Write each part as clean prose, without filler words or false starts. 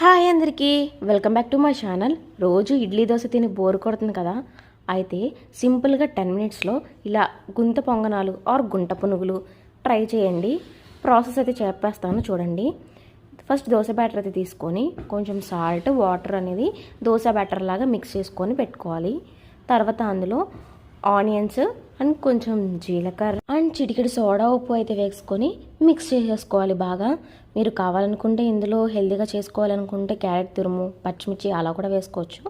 Hi అందరికీ, welcome back to my channel. రోజు ఇడ్లీ దోశ తిని బోర్ కొడుతుంది కదా. అయితే సింపుల్గా 10 మినిట్స్లో ఇలా గుంత పొంగనాలు ఆర్ గుంట పునుగులు ట్రై చేయండి. ప్రాసెస్ అయితే చెప్పేస్తాను చూడండి. ఫస్ట్ దోశ బ్యాటర్ అయితే తీసుకొని కొంచెం సాల్ట్ వాటర్ అనేది దోశ బ్యాటర్ లాగా మిక్స్ చేసుకొని పెట్టుకోవాలి. తర్వాత అందులో ఆనియన్స్ అండ్ కొంచెం జీలకర్ర అండ్ చిటికెడు సోడా ఉప్పు అయితే వేసుకొని మిక్స్ చేసేసుకోవాలి బాగా. మీరు కావాలనుకుంటే ఇందులో హెల్తీగా చేసుకోవాలనుకుంటే క్యారెట్ తురుము, పచ్చిమిర్చి అలా కూడా వేసుకోవచ్చు.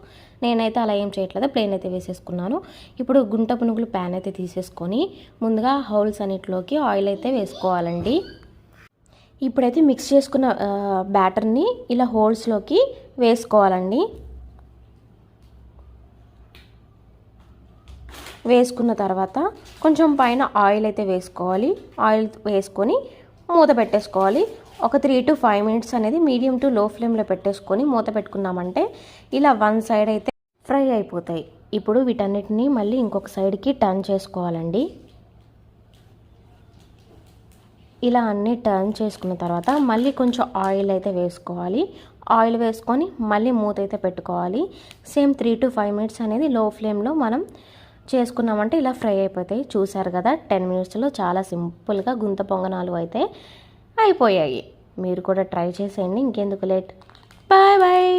నేనైతే అలా ఏం చేయట్లేదు, ప్లెయిన్ అయితే వేసేసుకున్నాను. ఇప్పుడు గుంట పునుగులు ప్యాన్ అయితే తీసేసుకొని ముందుగా హోల్స్ అన్నిటిలోకి ఆయిల్ అయితే వేసుకోవాలండి. ఇప్పుడైతే మిక్స్ చేసుకున్న బ్యాటర్ని ఇలా హోల్స్లోకి వేసుకోవాలండి. వేసుకున్న తర్వాత కొంచెం పైన ఆయిల్ అయితే వేసుకోవాలి. ఆయిల్ వేసుకొని మూత పెట్టేసుకోవాలి. ఒక 3 to 5 మినిట్స్ అనేది మీడియం టు లో ఫ్లేమ్లో పెట్టేసుకొని మూత పెట్టుకున్నామంటే ఇలా వన్ సైడ్ అయితే ఫ్రై అయిపోతాయి. ఇప్పుడు వీటన్నిటిని మళ్ళీ ఇంకొక సైడ్కి టర్న్ చేసుకోవాలండి. ఇలా అన్నీ టర్న్ చేసుకున్న తర్వాత మళ్ళీ కొంచెం ఆయిల్ అయితే వేసుకోవాలి. ఆయిల్ వేసుకొని మళ్ళీ మూత అయితే పెట్టుకోవాలి. సేమ్ 3 to 5 మినిట్స్ అనేది లో ఫ్లేమ్లో మనం చేసుకున్నామంటే ఇలా ఫ్రై అయిపోతాయి. చూసారు కదా, 10 మినిట్స్లో చాలా సింపుల్గా గుంత పొంగనాలు అయితే అయిపోయాయి. మీరు కూడా ట్రై చేసేయండి. ఇంకెందుకు లేట్. Bye bye.